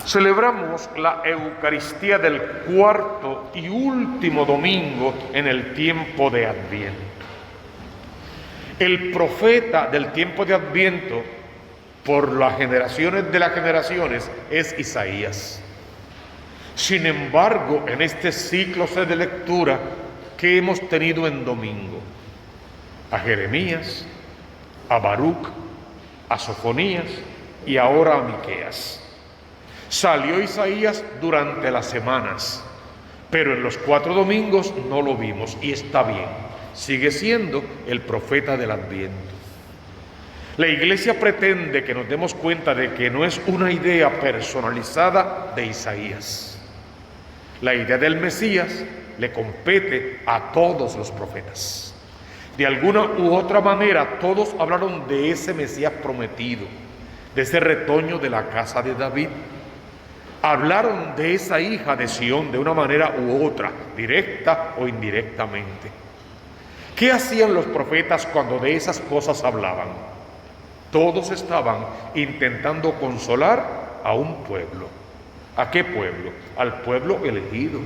Celebramos la Eucaristía del cuarto y último domingo en el tiempo de Adviento. El profeta del tiempo de Adviento, por las generaciones de las generaciones, es Isaías. Sin embargo, en este ciclo de lectura que hemos tenido en domingo, a Jeremías, a Baruc, a Sofonías y ahora a Miqueas. Salió Isaías durante las semanas, pero en los 4 domingos no lo vimos, y está bien, sigue siendo el profeta del Adviento. La Iglesia pretende que nos demos cuenta de que no es una idea personalizada de Isaías. La idea del Mesías le compete a todos los profetas. De alguna u otra manera, todos hablaron de ese Mesías prometido, de ese retoño de la casa de David. Hablaron de esa hija de Sión de una manera u otra, directa o indirectamente. ¿Qué hacían los profetas cuando de esas cosas hablaban? Todos estaban intentando consolar a un pueblo. ¿A qué pueblo? Al pueblo elegido,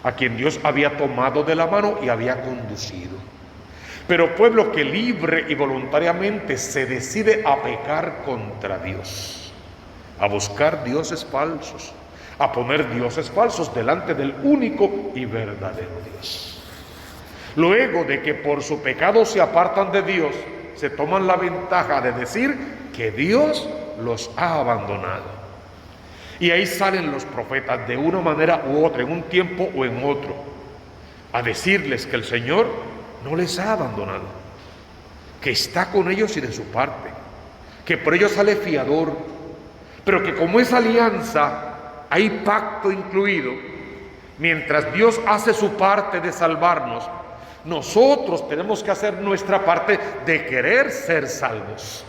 a quien Dios había tomado de la mano y había conducido. Pero pueblo que libre y voluntariamente se decide a pecar contra Dios, a buscar dioses falsos, a poner dioses falsos delante del único y verdadero Dios. Luego de que por su pecado se apartan de Dios, se toman la ventaja de decir que Dios los ha abandonado. Y ahí salen los profetas de una manera u otra, en un tiempo o en otro, a decirles que el Señor no les ha abandonado, que está con ellos y de su parte, que por ellos sale fiador, pero que como es alianza, hay pacto incluido. Mientras Dios hace su parte de salvarnos, nosotros tenemos que hacer nuestra parte de querer ser salvos,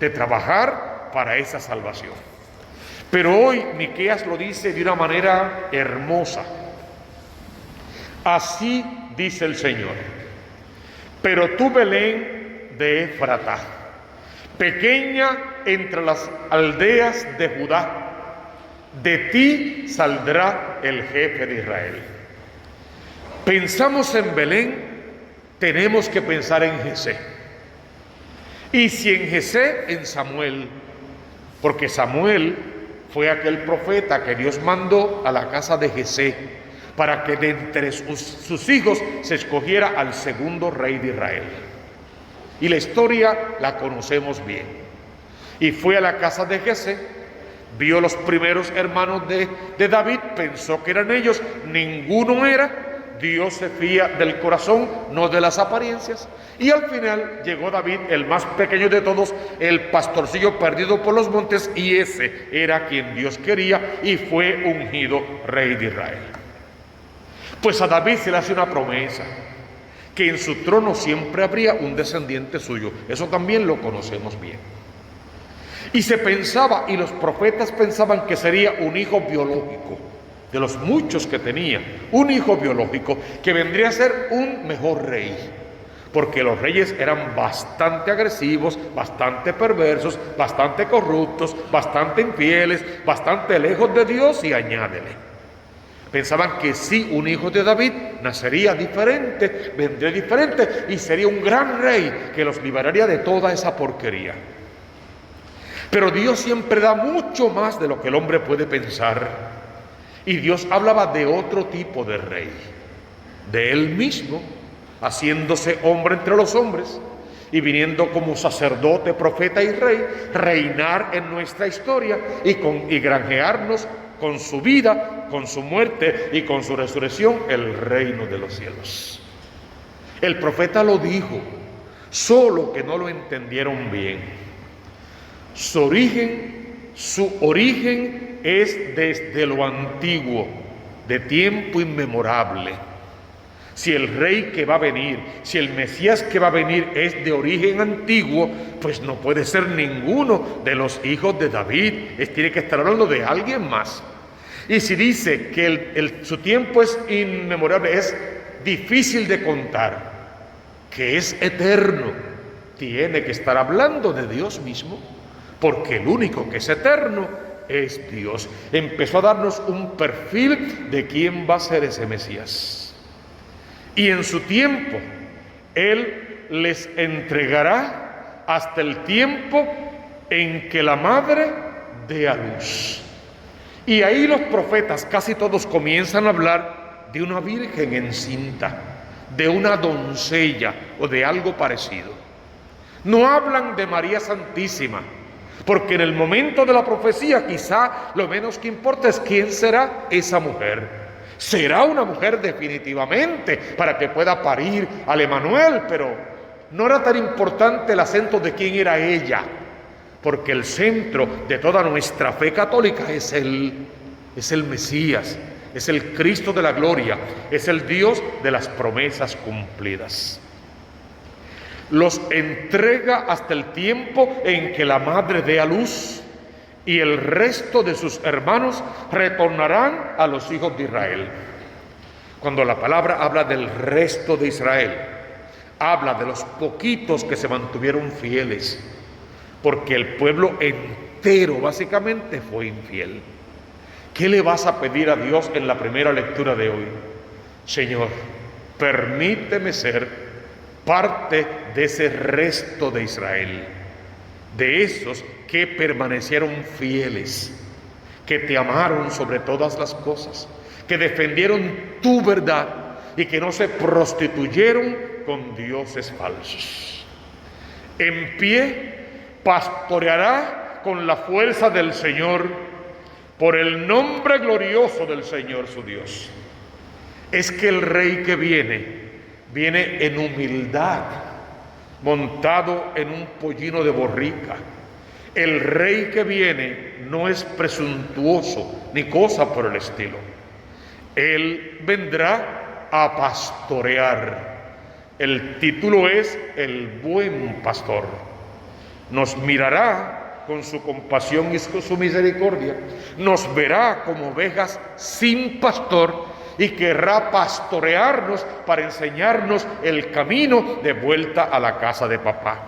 de trabajar para esa salvación. Pero hoy Miqueas lo dice de una manera hermosa. Así dice el Señor: pero tú, Belén de Efratá, pequeña entre las aldeas de Judá, de ti saldrá el jefe de Israel. Pensamos en Belén, tenemos que pensar en Jesé. Y si en Jesé, en Samuel, porque Samuel fue aquel profeta que Dios mandó a la casa de Jesé para que de entre sus hijos se escogiera al segundo rey de Israel. Y la historia la conocemos bien. Y fue a la casa de Jesé, vio los primeros hermanos de David, pensó que eran ellos, ninguno era. Dios se fía del corazón, no de las apariencias. Y al final llegó David, el más pequeño de todos, el pastorcillo perdido por los montes, y ese era quien Dios quería y fue ungido rey de Israel. Pues a David se le hace una promesa, que en su trono siempre habría un descendiente suyo. Eso también lo conocemos bien. Y se pensaba, y los profetas pensaban, que sería un hijo biológico, de los muchos que tenía, un hijo biológico que vendría a ser un mejor rey, porque los reyes eran bastante agresivos, bastante perversos, bastante corruptos, bastante infieles, bastante lejos de Dios, y añádele. Pensaban que sí, un hijo de David nacería diferente, vendría diferente y sería un gran rey que los liberaría de toda esa porquería. Pero Dios siempre da mucho más de lo que el hombre puede pensar. Y Dios hablaba de otro tipo de rey, de Él mismo, haciéndose hombre entre los hombres y viniendo como sacerdote, profeta y rey, reinar en nuestra historia y granjearnos con su vida, con su muerte y con su resurrección el reino de los cielos. El profeta lo dijo, solo que no lo entendieron bien. Su origen es desde lo antiguo, de tiempo inmemorable. Si el rey que va a venir, si el Mesías que va a venir es de origen antiguo, pues no puede ser ninguno de los hijos de David. Tiene que estar hablando de alguien más. Y si dice que su tiempo es inmemorable, es difícil de contar, que es eterno, tiene que estar hablando de Dios mismo, porque el único que es eterno es Dios. Empezó a darnos un perfil de quién va a ser ese Mesías. Y en su tiempo, Él les entregará hasta el tiempo en que la madre dé a luz. Y ahí los profetas, casi todos, comienzan a hablar de una virgen encinta, de una doncella o de algo parecido. No hablan de María Santísima, porque en el momento de la profecía quizá lo menos que importa es quién será esa mujer. Será una mujer definitivamente para que pueda parir al Emanuel, pero no era tan importante el acento de quién era ella, porque el centro de toda nuestra fe católica es el Mesías, es el Cristo de la gloria, es el Dios de las promesas cumplidas. Los entrega hasta el tiempo en que la madre dé a luz, y el resto de sus hermanos retornarán a los hijos de Israel. Cuando la palabra habla del resto de Israel, habla de los poquitos que se mantuvieron fieles, porque el pueblo entero básicamente fue infiel. ¿Qué le vas a pedir a Dios en la primera lectura de hoy? Señor, permíteme ser parte de ese resto de Israel, de esos que permanecieron fieles, que te amaron sobre todas las cosas, que defendieron tu verdad y que no se prostituyeron con dioses falsos. En pie pastoreará con la fuerza del Señor, por el nombre glorioso del Señor su Dios. Es que el rey que viene en humildad, montado en un pollino de borrica. El rey que viene no es presuntuoso ni cosa por el estilo. Él vendrá a pastorear. El título es el buen pastor. Nos mirará con su compasión y su misericordia, nos verá como ovejas sin pastor y querrá pastorearnos para enseñarnos el camino de vuelta a la casa de papá.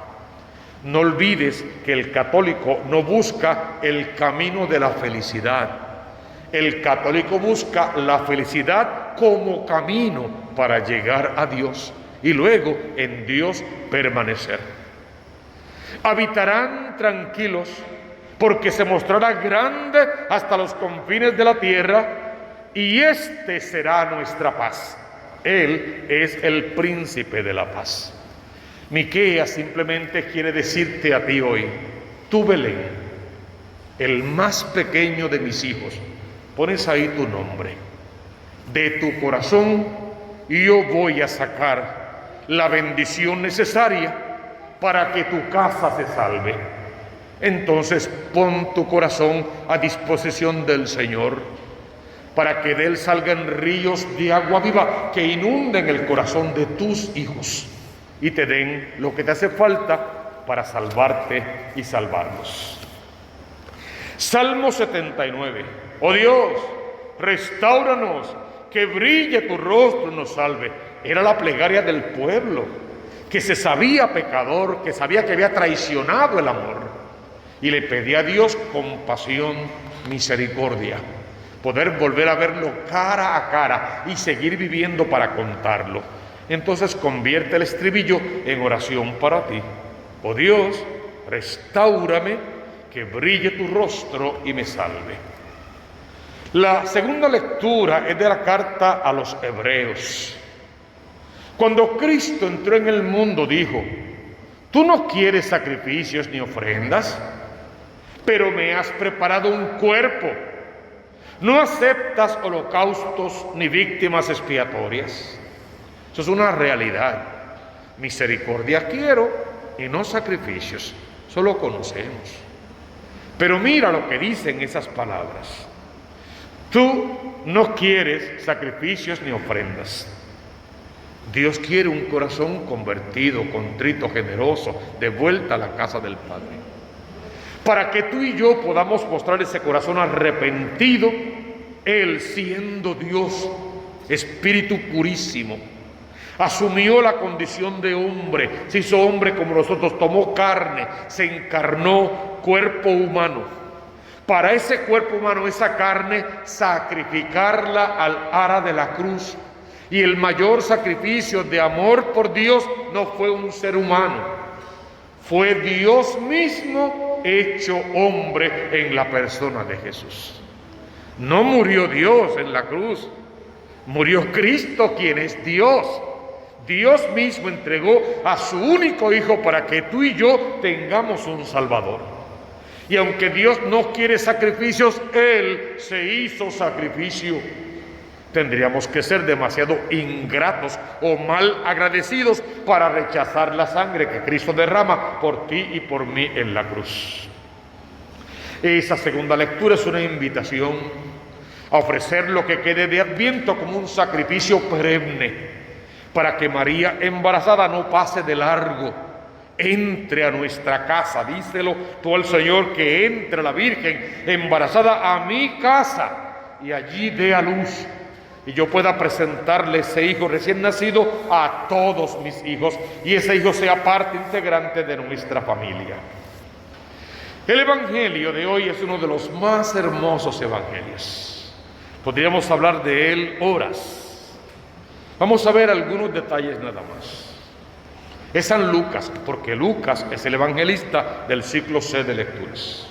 No olvides que el católico no busca el camino de la felicidad. El católico busca la felicidad como camino para llegar a Dios y luego en Dios permanecer. Habitarán tranquilos, porque se mostrará grande hasta los confines de la tierra, y este será nuestra paz. Él es el príncipe de la paz. Miqueas simplemente quiere decirte a ti hoy: tú, Belén, el más pequeño de mis hijos, pones ahí tu nombre. De tu corazón yo voy a sacar la bendición necesaria para que tu casa se salve. Entonces pon tu corazón a disposición del Señor, para que de él salgan ríos de agua viva que inunden el corazón de tus hijos y te den lo que te hace falta para salvarte y salvarlos. Salmo 79. Oh Dios, restáuranos, que brille tu rostro y nos salve. Era la plegaria del pueblo, que se sabía pecador, que sabía que había traicionado el amor, y le pedía a Dios compasión, misericordia, poder volver a verlo cara a cara y seguir viviendo para contarlo. Entonces convierte el estribillo en oración para ti. Oh Dios, restáurame, que brille tu rostro y me salve. La segunda lectura es de la carta a los Hebreos. Cuando Cristo entró en el mundo, dijo: tú no quieres sacrificios ni ofrendas, pero me has preparado un cuerpo. No aceptas holocaustos ni víctimas expiatorias. Eso es una realidad. Misericordia quiero y no sacrificios. Eso lo conocemos. Pero mira lo que dicen esas palabras. Tú no quieres sacrificios ni ofrendas. Dios quiere un corazón convertido, contrito, generoso, de vuelta a la casa del Padre. Para que tú y yo podamos mostrar ese corazón arrepentido, Él, siendo Dios, Espíritu purísimo, asumió la condición de hombre, se hizo hombre como nosotros, tomó carne, se encarnó, cuerpo humano, para ese cuerpo humano, esa carne, sacrificarla al ara de la cruz. Y el mayor sacrificio de amor por Dios no fue un ser humano, fue Dios mismo hecho hombre en la persona de Jesús. No murió Dios en la cruz, murió Cristo, quien es Dios. Dios mismo entregó a su único Hijo para que tú y yo tengamos un Salvador. Y aunque Dios no quiere sacrificios, Él se hizo sacrificio. Tendríamos que ser demasiado ingratos o mal agradecidos para rechazar la sangre que Cristo derrama por ti y por mí en la cruz. Esa segunda lectura es una invitación a ofrecer lo que quede de Adviento como un sacrificio perenne, para que María embarazada no pase de largo, entre a nuestra casa. Díselo tú al Señor, que entre la Virgen embarazada a mi casa y allí dé a luz, y yo pueda presentarle ese hijo recién nacido a todos mis hijos, y ese hijo sea parte integrante de nuestra familia. El Evangelio de hoy es uno de los más hermosos evangelios. Podríamos hablar de él horas. Vamos a ver algunos detalles nada más. Es San Lucas, porque Lucas es el evangelista del ciclo C de lecturas.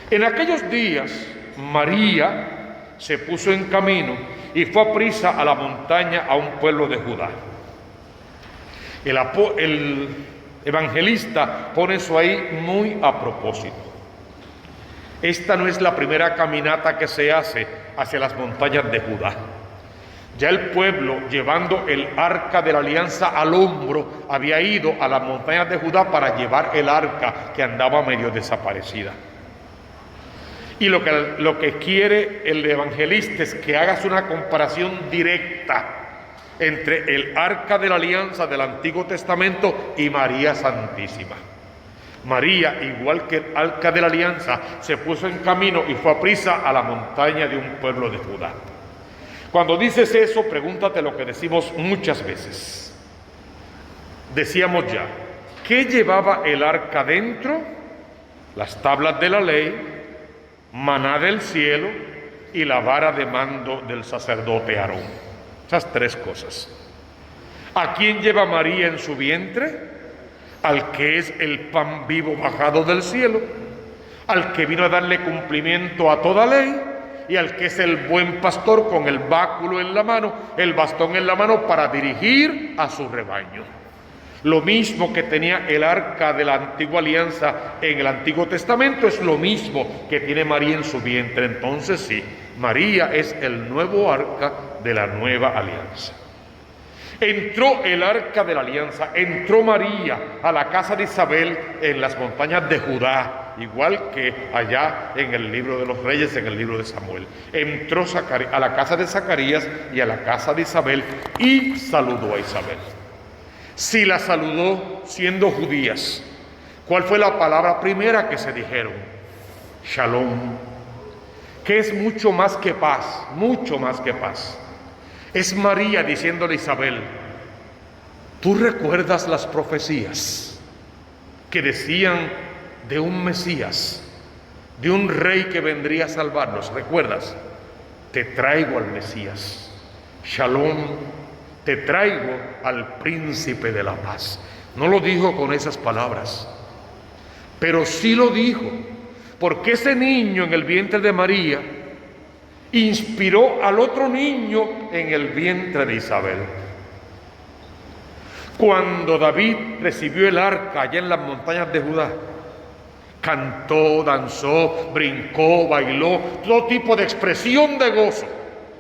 En aquellos días, María se puso en camino y fue a prisa a la montaña, a un pueblo de Judá. El evangelista pone eso ahí muy a propósito. Esta no es la primera caminata que se hace hacia las montañas de Judá. Ya el pueblo, llevando el arca de la alianza al hombro, había ido a las montañas de Judá para llevar el arca que andaba medio desaparecida. Y lo que quiere el evangelista es que hagas una comparación directa entre el arca de la alianza del Antiguo Testamento y María Santísima. María, igual que el arca de la alianza, se puso en camino y fue a prisa a la montaña de un pueblo de Judá. Cuando dices eso, pregúntate lo que decimos muchas veces. Decíamos ya, ¿qué llevaba el arca dentro? Las tablas de la ley, maná del cielo y la vara de mando del sacerdote Aarón. Esas tres cosas. ¿A quién lleva María en su vientre? Al que es el pan vivo bajado del cielo, al que vino a darle cumplimiento a toda ley, y al que es el buen pastor con el báculo en la mano, el bastón en la mano para dirigir a su rebaño. Lo mismo que tenía el arca de la antigua alianza en el Antiguo Testamento es lo mismo que tiene María en su vientre. Entonces sí, María es el nuevo arca de la nueva alianza. Entró el arca de la alianza, entró María a la casa de Isabel en las montañas de Judá, igual que allá en el libro de los Reyes, en el libro de Samuel. Entró a la casa de Zacarías y a la casa de Isabel y saludó a Isabel. Si la saludó siendo judías, ¿cuál fue la palabra primera que se dijeron? Shalom, que es mucho más que paz, mucho más que paz. Es María diciéndole a Isabel, ¿tú recuerdas las profecías que decían de un Mesías, de un rey que vendría a salvarnos? ¿Recuerdas? Te traigo al Mesías. Shalom, te traigo al príncipe de la paz. No lo dijo con esas palabras, pero sí lo dijo, porque ese niño en el vientre de María inspiró al otro niño en el vientre de Isabel. Cuando David recibió el arca allá en las montañas de Judá, cantó, danzó, brincó, bailó, todo tipo de expresión de gozo,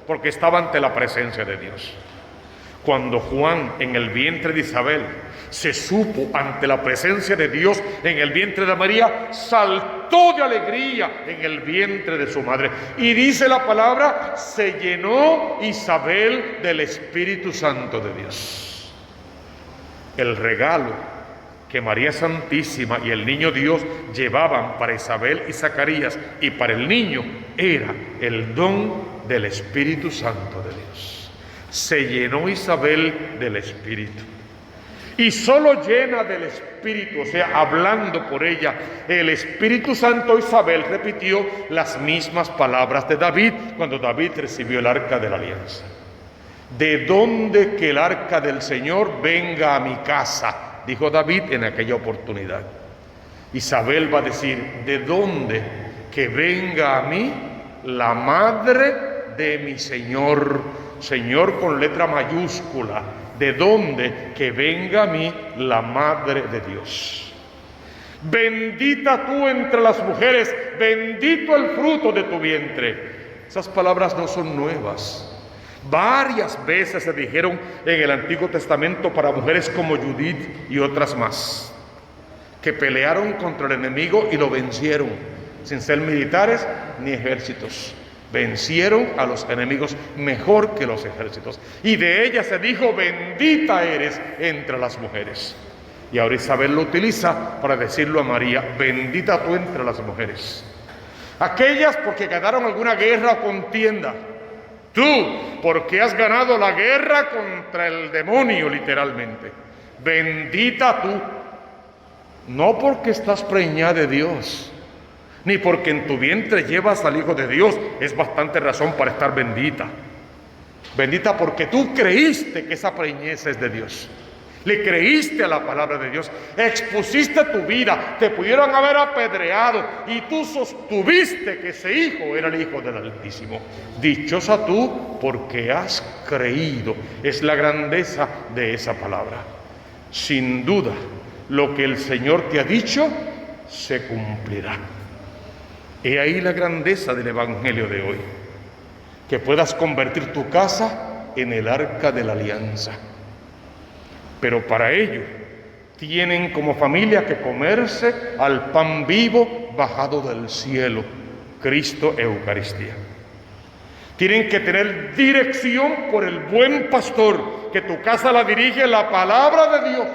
porque estaba ante la presencia de Dios. Cuando Juan en el vientre de Isabel se supo ante la presencia de Dios en el vientre de María, saltó de alegría en el vientre de su madre. Y dice la palabra, se llenó Isabel del Espíritu Santo de Dios. El regalo que María Santísima y el niño Dios llevaban para Isabel y Zacarías y para el niño era el don del Espíritu Santo de Dios. Se llenó Isabel del Espíritu. Y solo llena del Espíritu, o sea, hablando por ella, el Espíritu Santo, Isabel repitió las mismas palabras de David cuando David recibió el arca de la alianza. ¿De dónde que el arca del Señor venga a mi casa?, dijo David en aquella oportunidad. Isabel va a decir: ¿de dónde que venga a mí la madre de mi Señor? Señor con letra mayúscula. ¿De dónde que venga a mí la madre de Dios? Bendita tú entre las mujeres, bendito el fruto de tu vientre. Esas palabras no son nuevas. Varias veces se dijeron en el Antiguo Testamento para mujeres como Judith y otras más, que pelearon contra el enemigo y lo vencieron, sin ser militares ni ejércitos. Vencieron a los enemigos mejor que los ejércitos. Y de ella se dijo: bendita eres entre las mujeres. Y ahora Isabel lo utiliza para decirlo a María: bendita tú entre las mujeres. Aquellas porque ganaron alguna guerra o contienda. Tú porque has ganado la guerra contra el demonio, literalmente. Bendita tú. No porque estás preñada de Dios, ni porque en tu vientre llevas al Hijo de Dios, es bastante razón para estar bendita. Bendita porque tú creíste que esa preñez es de Dios. Le creíste a la palabra de Dios, expusiste tu vida, te pudieron haber apedreado y tú sostuviste que ese hijo era el Hijo del Altísimo. Dichosa tú porque has creído. Es la grandeza de esa palabra. Sin duda, lo que el Señor te ha dicho se cumplirá. He ahí la grandeza del Evangelio de hoy, que puedas convertir tu casa en el arca de la alianza. Pero para ello tienen como familia que comerse al pan vivo bajado del cielo, Cristo Eucaristía. Tienen que tener dirección por el buen pastor, que tu casa la dirige la palabra de Dios.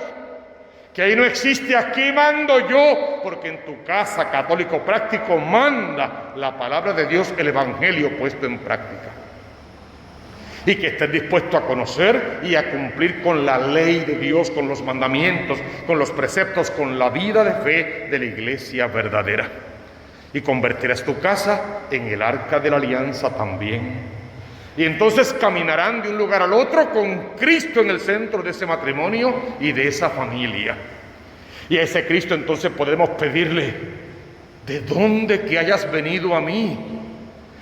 Que ahí no existe aquí mando yo, porque en tu casa, católico práctico, manda la palabra de Dios, el Evangelio puesto en práctica. Y que estés dispuesto a conocer y a cumplir con la ley de Dios, con los mandamientos, con los preceptos, con la vida de fe de la iglesia verdadera. Y convertirás tu casa en el arca de la alianza también. Y entonces caminarán de un lugar al otro con Cristo en el centro de ese matrimonio y de esa familia. Y a ese Cristo entonces podemos pedirle: ¿de dónde que hayas venido a mí?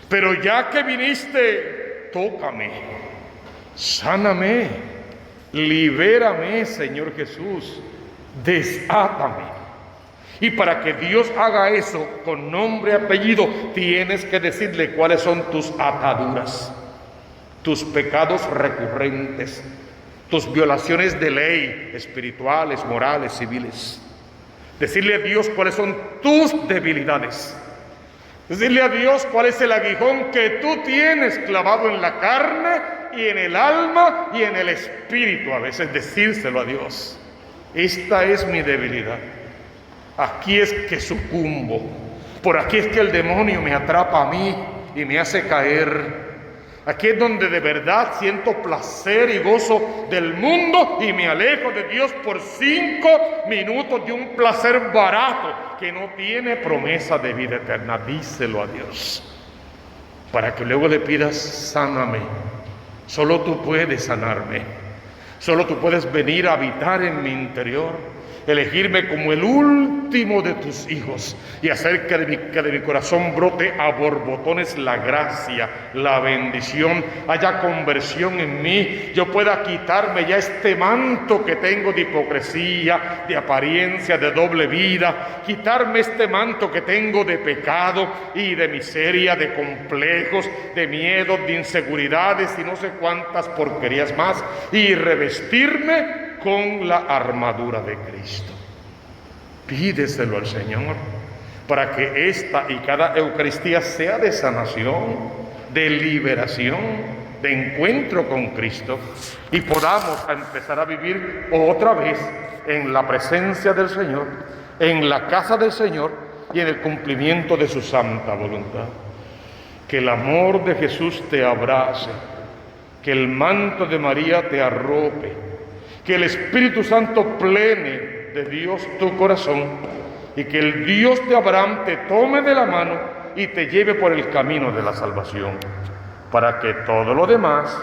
Pero ya que viniste, tócame, sáname, libérame, Señor Jesús, desátame. Y para que Dios haga eso con nombre y apellido, tienes que decirle cuáles son tus ataduras, tus pecados recurrentes, tus violaciones de ley espirituales, morales, civiles. Decirle a Dios cuáles son tus debilidades. Decirle a Dios cuál es el aguijón que tú tienes clavado en la carne y en el alma y en el espíritu. A veces decírselo a Dios: esta es mi debilidad. Aquí es que sucumbo. Por aquí es que el demonio me atrapa a mí y me hace caer. Aquí es donde de verdad siento placer y gozo del mundo y me alejo de Dios por 5 minutos de un placer barato que no tiene promesa de vida eterna. Díselo a Dios, para que luego le pidas: sáname. Solo tú puedes sanarme. Solo tú puedes venir a habitar en mi interior, elegirme como el último de tus hijos y hacer que de mi corazón brote a borbotones la gracia, la bendición, haya conversión en mí, yo pueda quitarme ya este manto que tengo de hipocresía, de apariencia, de doble vida, quitarme este manto que tengo de pecado y de miseria, de complejos, de miedos, de inseguridades y no sé cuántas porquerías más, y revestirme con la armadura de Cristo. Pídeselo al Señor para que esta y cada Eucaristía sea de sanación, de liberación, de encuentro con Cristo, y podamos empezar a vivir otra vez en la presencia del Señor, en la casa del Señor y en el cumplimiento de su santa voluntad. Que el amor de Jesús te abrace, que el manto de María te arrope, que el Espíritu Santo plene de Dios tu corazón y que el Dios de Abraham te tome de la mano y te lleve por el camino de la salvación, para que todo lo demás